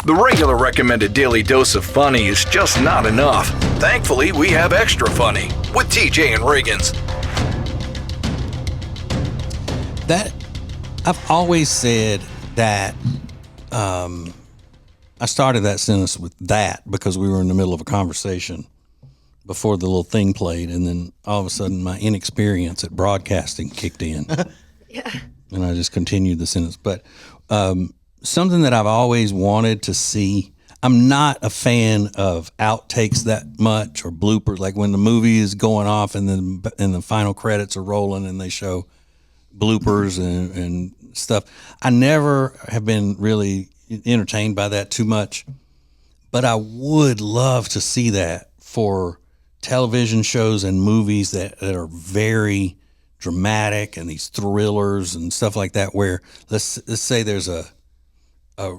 The regular recommended daily dose of funny is just not enough. Thankfully, we have Extra Funny with TJ and Riggins. That I've always said that I started that sentence with that because we were in the middle of a conversation before the little thing played, and then all of a sudden my inexperience at broadcasting kicked in. Yeah. And I just continued the sentence. But something that I've always wanted to see, I'm not a fan of outtakes that much or bloopers, like when the movie is going off and then the final credits are rolling and they show bloopers and stuff. I never have been really entertained by that too much, but I would love to see that for television shows and movies that are very dramatic and these thrillers and stuff like that, where let's say there's a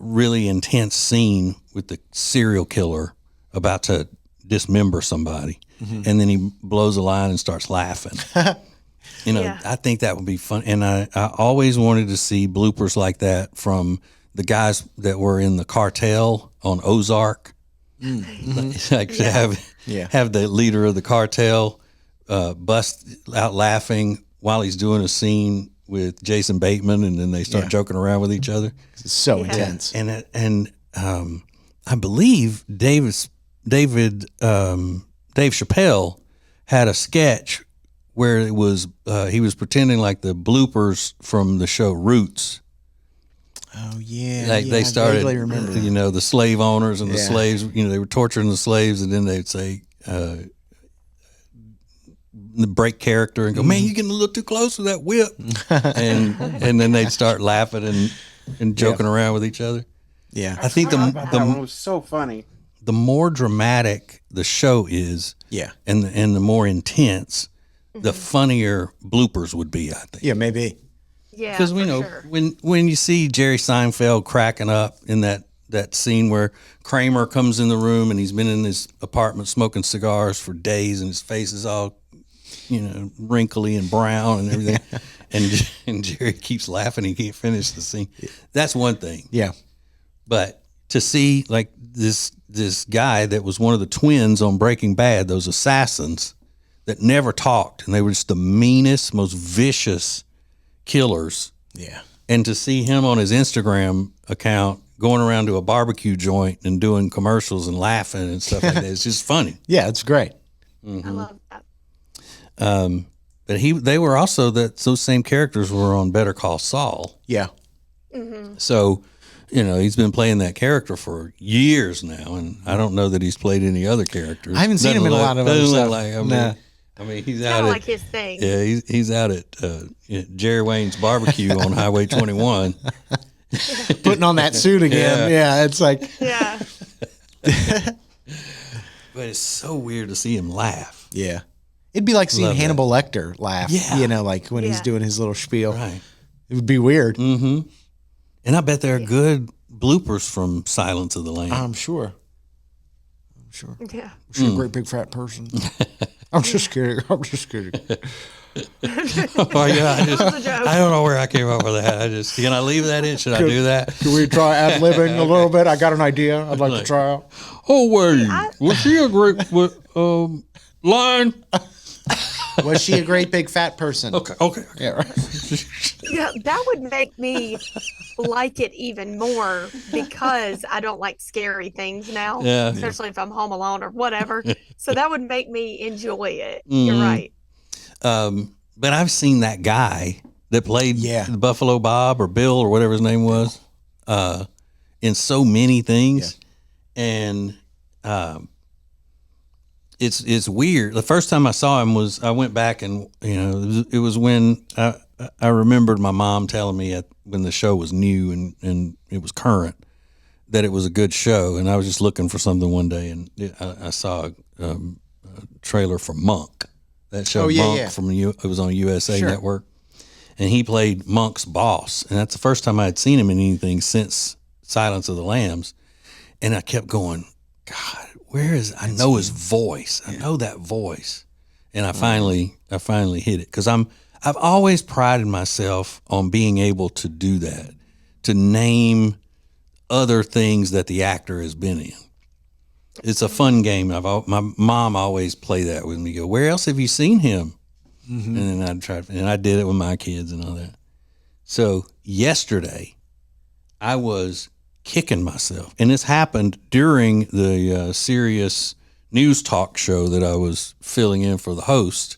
really intense scene with the serial killer about to dismember somebody, and then he blows a line and starts laughing. I think that would be fun. And I always wanted to see bloopers like that from the guys that were in the cartel on Ozark. Have the leader of the cartel bust out laughing while he's doing a scene with Jason Bateman, and then they start joking around with each other. It's so intense. And I believe Dave Chappelle had a sketch where it was he was pretending like the bloopers from the show Roots. Oh yeah, they started. I vaguely remember. The slave owners and the slaves. They were torturing the slaves, and then they'd say the break character and go, "Man, you're getting a little too close to that whip," and then they'd start laughing and joking around with each other. Yeah, I think that one was so funny. The more dramatic the show is, and the more intense, the funnier bloopers would be. I think. Yeah, maybe. Yeah, because we know when you see Jerry Seinfeld cracking up in that scene where Kramer comes in the room and he's been in his apartment smoking cigars for days and his face is all, wrinkly and brown and everything, and Jerry keeps laughing, he can't finish the scene. That's one thing. Yeah, but to see like this guy that was one of the twins on Breaking Bad, those assassins that never talked, and they were just the meanest, most vicious killers. Yeah. And to see him on his Instagram account going around to a barbecue joint and doing commercials and laughing and stuff like that, it's just funny. Yeah, it's great. I love that. But they were also those same characters were on Better Call Saul. Yeah. So, he's been playing that character for years now, and I don't know that he's played any other characters. I haven't seen him in a lot of other stuff. I mean, he's out out like his thing. Yeah, he's out at Jerry Wayne's barbecue on Highway 21, putting on that suit again. Yeah, it's like but it's so weird to see him laugh. Yeah, it'd be like seeing Hannibal Lecter laugh. Yeah, like when he's doing his little spiel. Right, it would be weird. Mm-hmm. And I bet there are good bloopers from Silence of the Lambs. I'm sure. Yeah, She's a great big fat person. I'm just kidding. Oh yeah, I don't know where I came up with that. Can I leave that in? Should I do that? Can we try ad-libbing a little bit? I got an idea I'd like to try out. Oh wait, was she a great line? Was she a great big fat person? Okay. Yeah, right. Yeah, that would make me like it even more because I don't like scary things now, especially if I'm home alone or whatever. So that would make me enjoy it. You're right. But I've seen that guy that played Buffalo Bob or Bill or whatever his name was in so many things. And it's weird. The first time I saw him was I went back and it was when I remembered my mom telling me when the show was new and it was current that it was a good show, and I was just looking for something one day and I saw a trailer for Monk. That show Monk from it was on USA Network, and he played Monk's boss, and that's the first time I had seen him in anything since Silence of the Lambs, and I kept going, God, where is? I know his voice. I know that voice, and I finally hit it because I've always prided myself on being able to do that, to name other things that the actor has been in. It's a fun game. My mom always play that with me. Go, where else have you seen him? And then I'd try, and I did it with my kids and all that. So yesterday, I was kicking myself, and this happened during the Sirius news talk show that I was filling in for the host.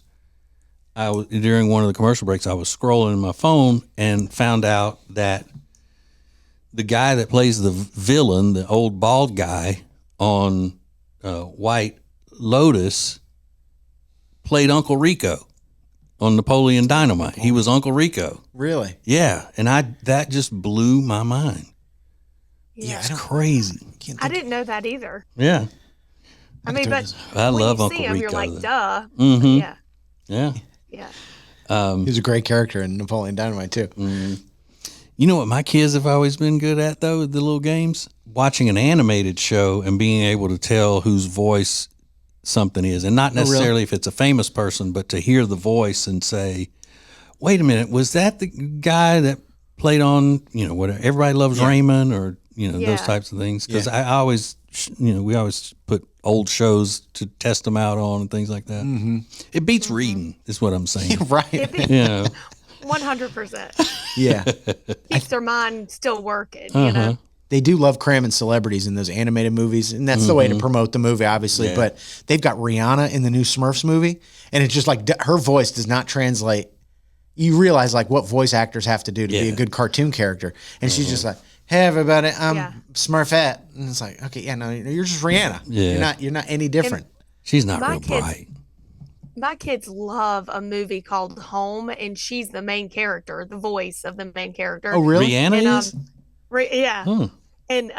During one of the commercial breaks, I was scrolling my phone and found out that the guy that plays the villain, the old bald guy on White Lotus, played Uncle Rico on Napoleon Dynamite. He was Uncle Rico. Really? Yeah, and that just blew my mind. Yeah, It's crazy. I didn't know that either. Yeah, I mean, but I when love you Uncle see him, Rico. you're like, though. duh. Mhm. Yeah, Yeah. yeah. He was a great character in Napoleon Dynamite too. You know what my kids have always been good at, though, the little games? Watching an animated show and being able to tell whose voice something is. And not necessarily if it's a famous person, but to hear the voice and say, wait a minute, was that the guy that played on, whatever, Everybody Loves Raymond, or, those types of things? Because I always, we always put old shows to test them out on and things like that. Mm-hmm. It beats reading, is what I'm saying. Right. 100%. Yeah. Keeps their mind still working, you know? They do love cramming celebrities in those animated movies, and that's the way to promote the movie, obviously. Yeah. But they've got Rihanna in the new Smurfs movie, and it's just like her voice does not translate. You realize like what voice actors have to do to be a good cartoon character, and she's just like, "Hey, everybody, I'm Smurfette," and it's like, "Okay, yeah, no, you're just Rihanna. Yeah. You're not any different." She's not My real kids- bright. My kids love a movie called Home, and she's the main character, the voice of the main character. Oh, really? Rihanna And, is? yeah. Hmm. And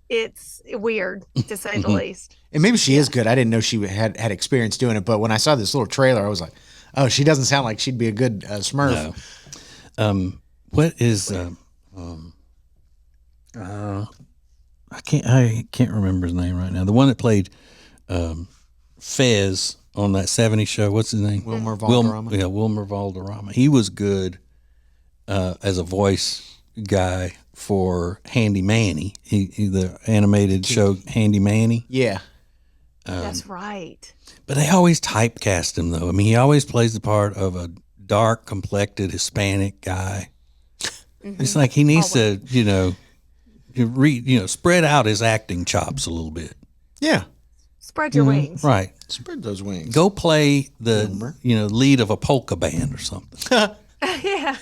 it's weird, to say the least. And maybe she is good. I didn't know she had experience doing it, but when I saw this little trailer, I was like, "Oh, she doesn't sound like she'd be a good Smurf." No. What is I can't remember his name right now. The one that played Fez on that 70s show. What's his name? Wilmer Valderrama. Wilmer Valderrama. He was good as a voice guy for Handy Manny. He the animated show Handy Manny. Yeah. That's right. But they always typecast him, though. I mean, he always plays the part of a dark complected Hispanic guy. It's like he needs to, spread out his acting chops a little bit. Yeah. Spread your wings. Right. Spread those wings. Go play the, lead of a polka band or something. Yeah.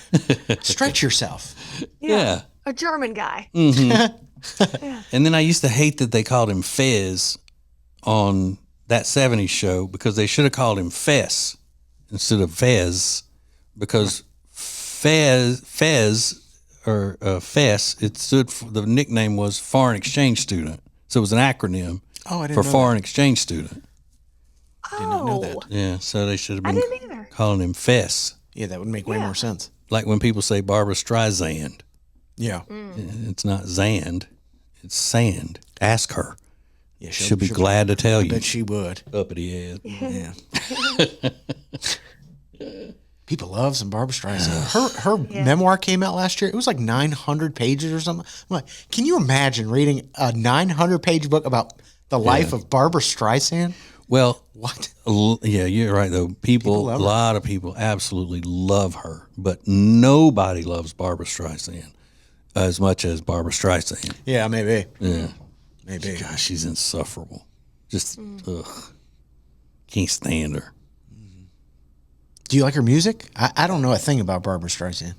Stretch yourself. Yeah. A German guy. And then I used to hate that they called him Fez on that 70s show, because they should have called him Fess instead of Fez, because Fez or Fess, it stood for, the nickname was foreign exchange student. So it was an acronym for foreign exchange student. Did not know that. Yeah, so they should have I been didn't either. calling him Fess. Yeah, that would make way more sense. Like when people say Barbara Streisand. Yeah. It's not Zand, it's Sand. Ask her. Yeah, She'll be glad to tell I you. bet she would. Uppity head. Yeah. People love some Barbara Streisand. Her memoir came out last year. It was like 900 pages or something. I'm like, can you imagine reading a 900-page book about the life of Barbara Streisand? Well, What? yeah, you're right, though. People love A her. lot of people absolutely love her, but nobody loves Barbara Streisand as much as Barbara Streisand. Yeah, maybe. Yeah. Maybe. Gosh, she's insufferable. Just, ugh. Can't stand her. Do you like her music? I don't know a thing about Barbara Streisand.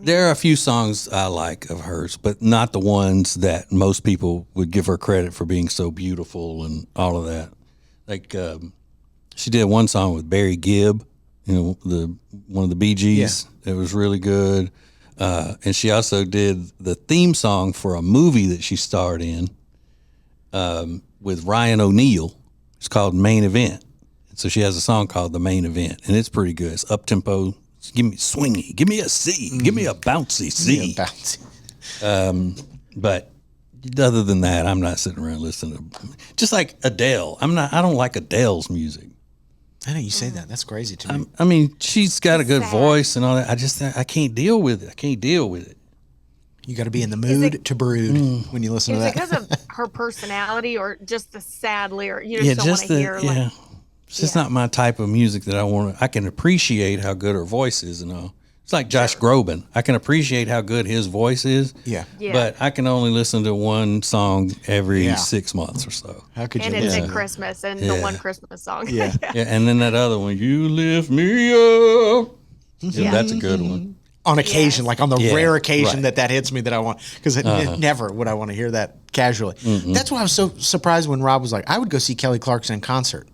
There are a few songs I like of hers, but not the ones that most people would give her credit for being so beautiful and all of that. Like, she did one song with Barry Gibb, one of the Bee Gees. It was really good. And she also did the theme song for a movie that she starred in with Ryan O'Neal. It's called Main Event. So she has a song called The Main Event, and it's pretty good. It's up-tempo. Give me swingy. Give me a C. Give me a bouncy C. Yeah, bouncy. But other than that, I'm not sitting around listening to, just like Adele. I don't like Adele's music. I know you say that. That's crazy to me. I mean, she's got a good voice and all that. I can't deal with it. You got to be in the mood to brood when you listen to Is that. it because of her personality or just the sad lyric? You just don't want to hear. Yeah. It's just not my type of music that I want to. I can appreciate how good her voice is and all. It's like Josh Groban. I can appreciate how good his voice is. Yeah. But I can only listen to one song every 6 months or so. How could you And it's listen at to Christmas and the one Christmas song. Yeah. And then that other one, You Lift Me Up. Yeah, that's a good one. on occasion, like on the rare occasion right. that hits me that I want, because never would I want to hear that casually. That's why I was so surprised when Rob was like, I would go see Kelly Clarkson in concert.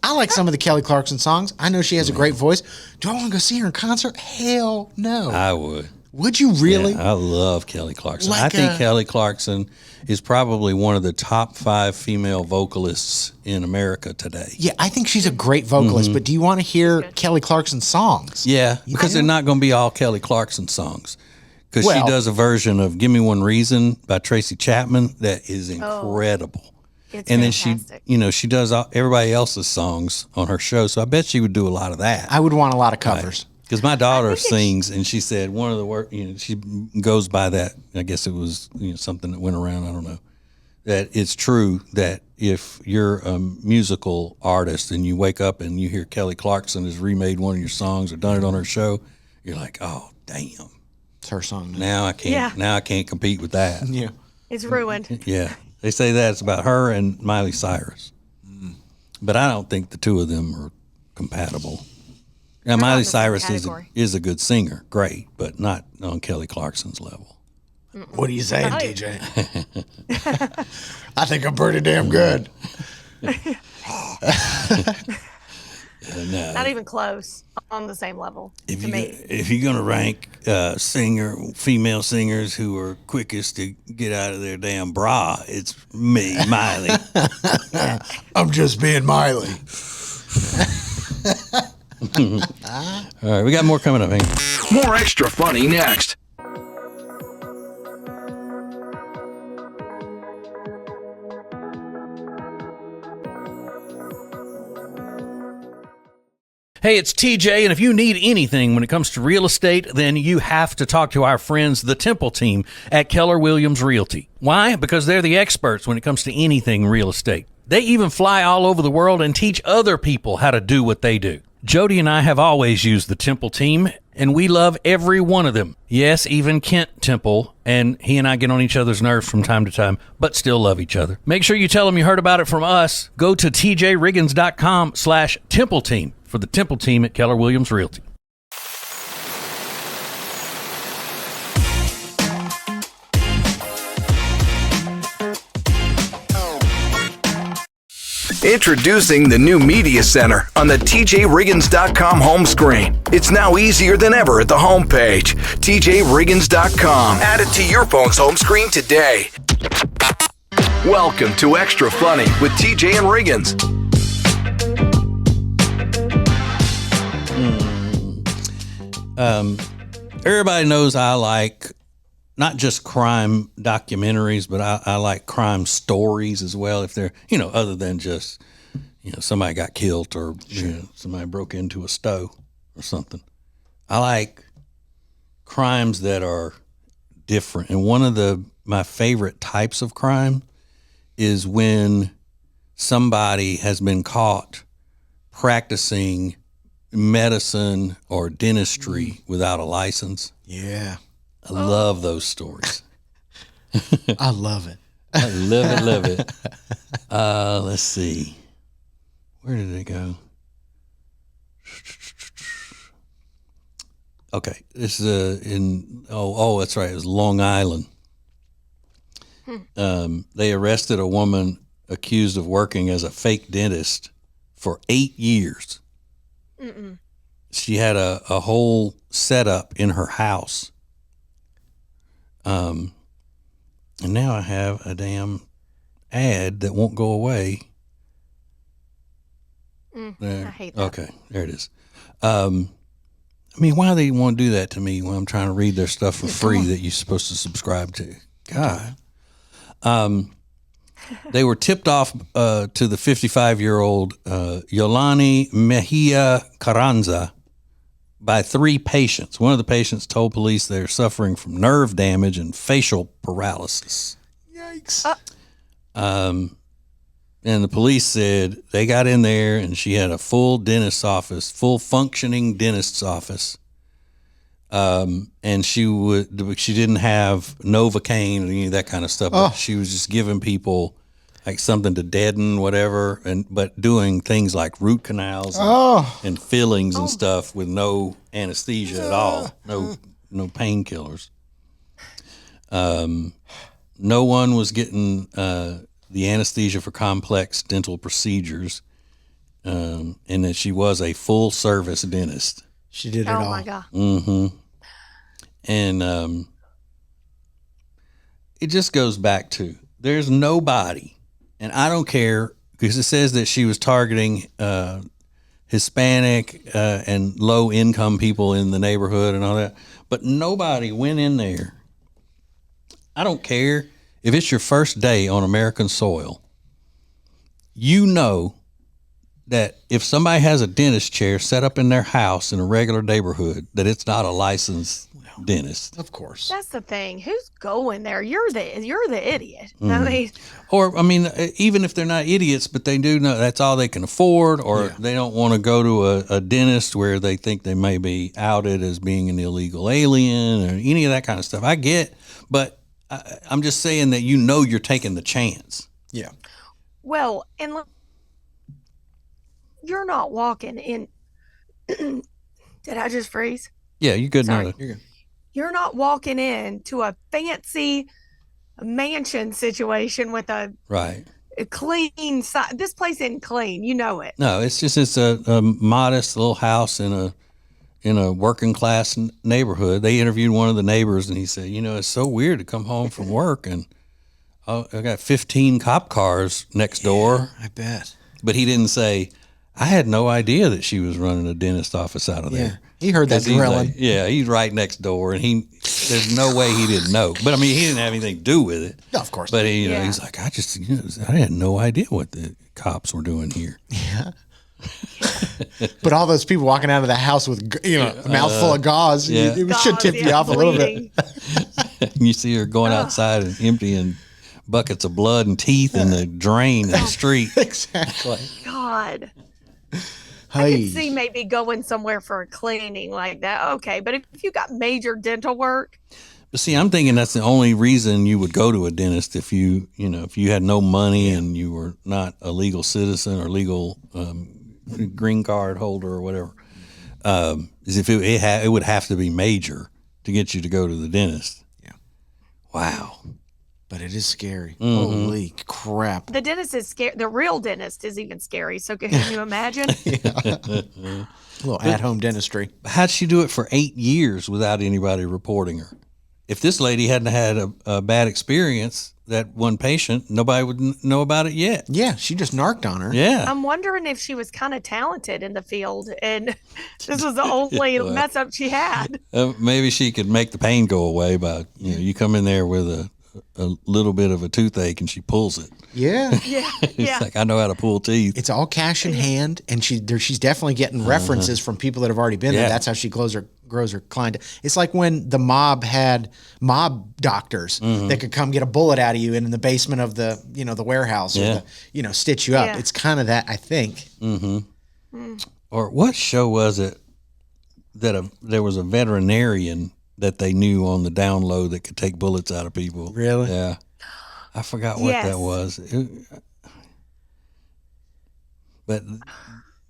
I like some of the Kelly Clarkson songs. I know she has a great voice. Do I want to go see her in concert? Hell no. I would. Would you really? Yeah, I love Kelly Clarkson. Like, I think Kelly Clarkson is probably one of the top 5 female vocalists in America today. Yeah, I think she's a great vocalist, but do you want to hear Kelly Clarkson songs? Yeah, because they're not going to be all Kelly Clarkson songs. Because Well- she does a version of Give Me One Reason by Tracy Chapman that is incredible. It's And then fantastic. she does everybody else's songs on her show. So I bet she would do a lot of that. I would want a lot of covers. Because my daughter sings, and she said one of the work. She goes by that. I guess it was something that went around. I don't know. That it's true that if you're a musical artist and you wake up and you hear Kelly Clarkson has remade one of your songs or done it on her show, you're like, oh damn, It's her song. now I can't. Yeah. Now I can't compete with that. Yeah. It's ruined. Yeah, they say that it's about her and Miley Cyrus, but I don't think the two of them are compatible. Now, not Miley in the same Cyrus category. is a good singer, great, but not on Kelly Clarkson's level. What are you saying, Oh, TJ? I think I'm pretty damn good. Not even close on the same level If to you me. if you're gonna rank female singers who are quickest to get out of their damn bra, it's me, Miley. I'm just being Miley. All right, we got more coming up. Hang on. More extra funny next. Hey, it's TJ, and if you need anything when it comes to real estate, then you have to talk to our friends, the Temple team at Keller Williams Realty. Why? Because they're the experts when it comes to anything real estate. They even fly all over the world and teach other people how to do what they do. Jody and I have always used the Temple team, and we love every one of them. Yes, even Kent Temple, and he and I get on each other's nerves from time to time, but still love each other. Make sure you tell them you heard about it from us. Go to tjriggins.com/Temple team for the Temple team at Keller Williams Realty. Introducing the new Media Center on the TJRiggins.com home screen. It's now easier than ever at the homepage. TJRiggins.com. Add it to your phone's home screen today. Welcome to Extra Funny with TJ and Riggins. Everybody knows I like not just crime documentaries, but I like crime stories as well. If they're, other than just, somebody got killed or somebody broke into a stove or something. I like crimes that are different. And one of my favorite types of crime is when somebody has been caught practicing medicine or dentistry without a license. Yeah. I love those stories. I love it. I love it. Let's see. Where did it go? Okay. This is that's right. It was Long Island. They arrested a woman accused of working as a fake dentist for 8 years. She had a whole setup in her house. And now I have a damn ad that won't go away. I hate that. Okay, there it is. Why do they want to do that to me when I'm trying to read their stuff for free that you're supposed to subscribe to? God. They were tipped off to the 55-year-old Yolani Mejia Carranza by 3 patients. One of the patients told police they're suffering from nerve damage and facial paralysis. Yikes. And the police said they got in there and she had a full dentist's office, full functioning dentist's office. And she didn't have Novocaine or any of that kind of stuff. But she was just giving people like something to deaden whatever, but doing things like root canals and fillings and stuff with no anesthesia at all, no painkillers. No one was getting the anesthesia for complex dental procedures, and that she was a full service dentist. She did it all. Oh my God. Mm-hmm. And it just goes back to there's nobody, and I don't care because it says that she was targeting Hispanic and low income people in the neighborhood and all that, but nobody went in there. I don't care if it's your first day on American soil. You know that if somebody has a dentist chair set up in their house in a regular neighborhood, that it's not a licensed dentist. Of course. That's the thing. Who's going there? You're the idiot. I mean, Even if they're not idiots, but they do know that's all they can afford, or they don't want to go to a dentist where they think they may be outed as being an illegal alien or any of that kind of stuff. I get, but I'm just saying that you're taking the chance. Yeah. Well, and you're not walking in. Did I just freeze? Yeah, you're good Sorry. now. You're good. You're not walking into a fancy mansion situation with a clean side. This place isn't clean. You know it. No, it's a modest little house in a working class neighborhood. They interviewed one of the neighbors, and he said, it's so weird to come home from work and I got 15 cop cars next door. I bet. But he didn't say, I had no idea that she was running a dentist office out of there. He heard that drilling. He's right next door, and there's no way he didn't know. But I mean, he didn't have anything to do with it. No, of course. But he's like, I had no idea what the cops were doing here. Yeah. But all those people walking out of the house with a mouthful of gauze, it should tip you off a little bit. You see her going outside and emptying buckets of blood and teeth in the drain in the street. Exactly. God. I could see maybe going somewhere for a cleaning like that. Okay, but if you got major dental work. But see, I'm thinking that's the only reason you would go to a dentist if you had no money and you were not a legal citizen or legal green card holder or whatever. Is if it would have to be major to get you to go to the dentist. Yeah. Wow. But it is scary. Mm-hmm. Holy crap. The dentist is scary. The real dentist is even scary. So can you imagine? A little at-home dentistry. How'd she do it for 8 years without anybody reporting her? If this lady hadn't had a bad experience, that one patient, nobody would know about it yet. Yeah, she just narked on her. Yeah. I'm wondering if she was kind of talented in the field and this was the only mess up she had. Maybe she could make the pain go away by, you come in there with a little bit of a toothache and she pulls it. Yeah. It's like, I know how to pull teeth. It's all cash in hand, and she's definitely getting references from people that have already been there. That's how she grows her client. It's like when the mob had mob doctors that could come get a bullet out of you in the basement of the the warehouse or stitch you up. Yeah. It's kind of that, I think. Or what show was it that there was a veterinarian that they knew on the down low that could take bullets out of people? Really? Yeah. I forgot what that was. But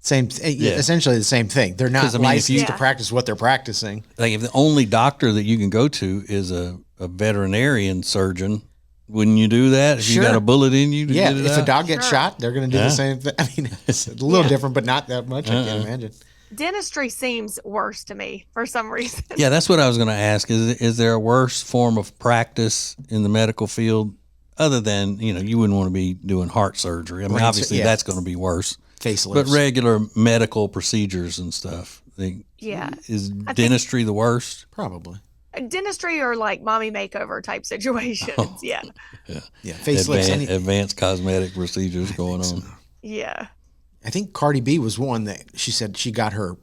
essentially the same thing. They're not licensed to practice what they're practicing. like if the only doctor that you can go to is a veterinarian surgeon, wouldn't you do that if you got a bullet in you to get it if out? a dog gets shot, they're going to do the same thing. I mean, it's a little different, but not that much, I can't imagine. Dentistry seems worse to me for some reason. Yeah, that's what I was going to ask. Is there a worse form of practice in the medical field other than, you wouldn't want to be doing heart surgery? I mean, obviously that's going to be worse. Facelifts. But regular medical procedures and stuff. Is dentistry the worst? Probably. Dentistry or like mommy makeover type situations. Yeah. Facelifts. Advanced cosmetic procedures going on. Yeah. I think Cardi B was one that she said she got her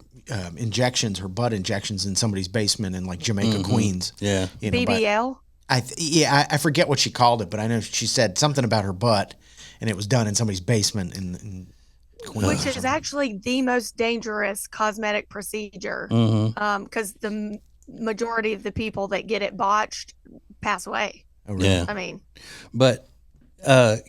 injections, her butt injections in somebody's basement in like Jamaica, Queens. Yeah. BBL? I forget what she called it, but I know she said something about her butt, and it was done in somebody's basement in Queens. Which is actually the most dangerous cosmetic procedure, because the majority of the people that get it botched pass away. Oh, really? Yeah. I mean, but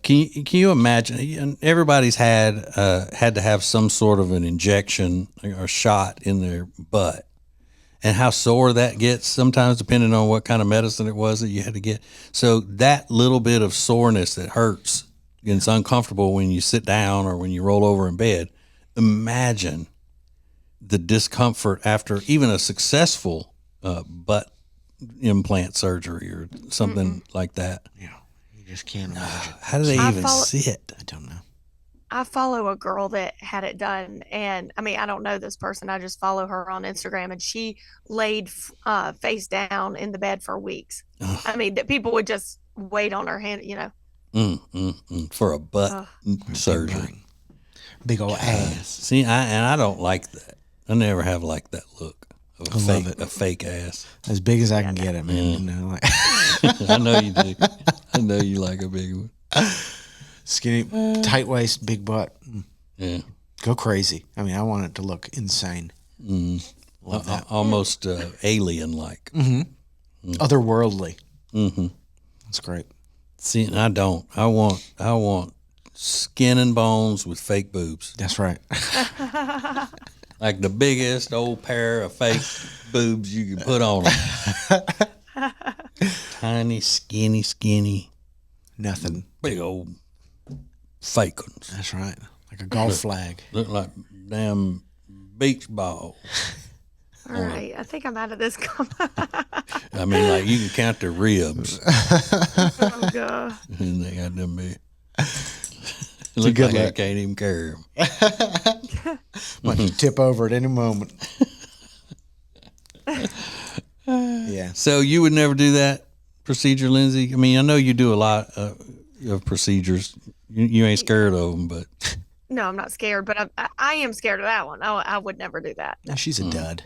can you imagine? Everybody's had to have some sort of an injection or shot in their butt, and how sore that gets sometimes, depending on what kind of medicine it was that you had to get. So that little bit of soreness that hurts, and it's uncomfortable when you sit down or when you roll over in bed. Imagine the discomfort after even a successful butt implant surgery or something like that. Yeah, you just can't imagine. How do they even sit? I don't know. I follow a girl that had it done, and I mean, I don't know this person. I just follow her on Instagram, and she laid face down in the bed for weeks. I mean, that people would just wait on her hand, For a butt surgery. Big old ass. See, I don't like that. I never have liked that look of a fake ass. As big as I can get it, man. You know, like I know you do. I know you like a big one. skinny, tight waist, big butt. Yeah. Go crazy. I mean, I want it to look insane. Love that. Almost alien-like. Otherworldly. That's great. See, and I don't. I want skin and bones with fake boobs. That's right. Like the biggest old pair of fake boobs you can put on them. Tiny, skinny. Nothing. Big old fake ones. That's right. Like a golf flag. Look like damn beach ball. All right, I think I'm out of this. I mean, like you can count their ribs. Oh god. And they got them big. Look like I can't even carry them. Might just tip over at any moment. Yeah. So you would never do that procedure, Lindsay? I mean, I know you do a lot of procedures. You ain't scared of them, but No, I'm not scared, but I am scared of that one. I would never do that. No, she's a dud.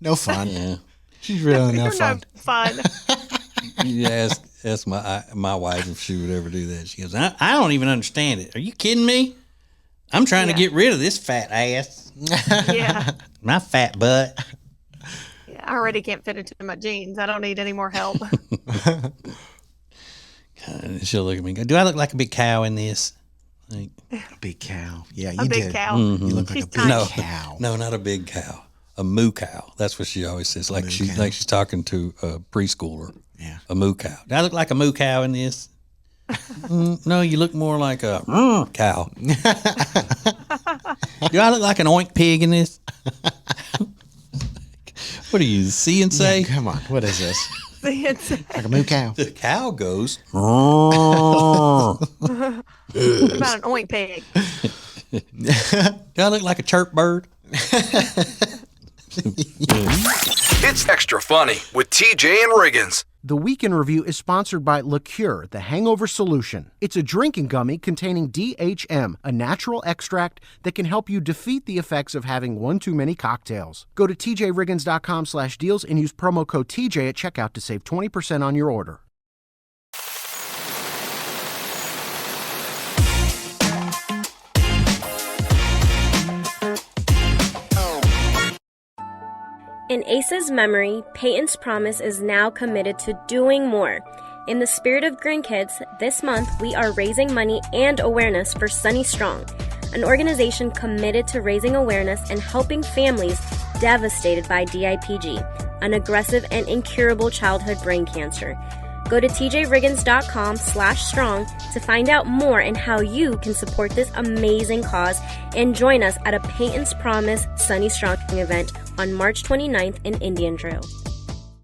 No fun. yeah. She's really no You're fun. no fun. You ask my wife if she would ever do that. She goes, I don't even understand it. Are you kidding me? I'm trying to get rid of this fat ass. Yeah. My fat butt. I already can't fit into my jeans. I don't need any more help. And she'll look at me and go, do I look like a big cow in this? Like, A big cow. Yeah, you A big did. cow. You look like She's a big tiny. cow. No, not a big cow. A moo cow. That's what she always says. Like cow. like she's talking to a preschooler. Yeah. A moo cow. Do I look like a moo cow in this? No, you look more like a cow. Do I look like an oink pig in this? What do you see and say? Yeah, come on. What is this? It's Like a moo cow. The cow goes. about an oink pig. Do I look like a chirp bird? It's extra funny with TJ and Riggins. The Week in Review is sponsored by Liqueur, the hangover solution. It's a drinking gummy containing DHM, a natural extract that can help you defeat the effects of having one too many cocktails. Go to tjriggins.com/deals and use promo code TJ at checkout to save 20% on your order. In Ace's memory, Peyton's Promise is now committed to doing more. In the spirit of grandkids, this month we are raising money and awareness for Sunny Strong, an organization committed to raising awareness and helping families devastated by DIPG, an aggressive and incurable childhood brain cancer. Go to tjriggins.com/strong to find out more and how you can support this amazing cause and join us at a Peyton's Promise Sunny Strong event on March 29th in Indian Trail.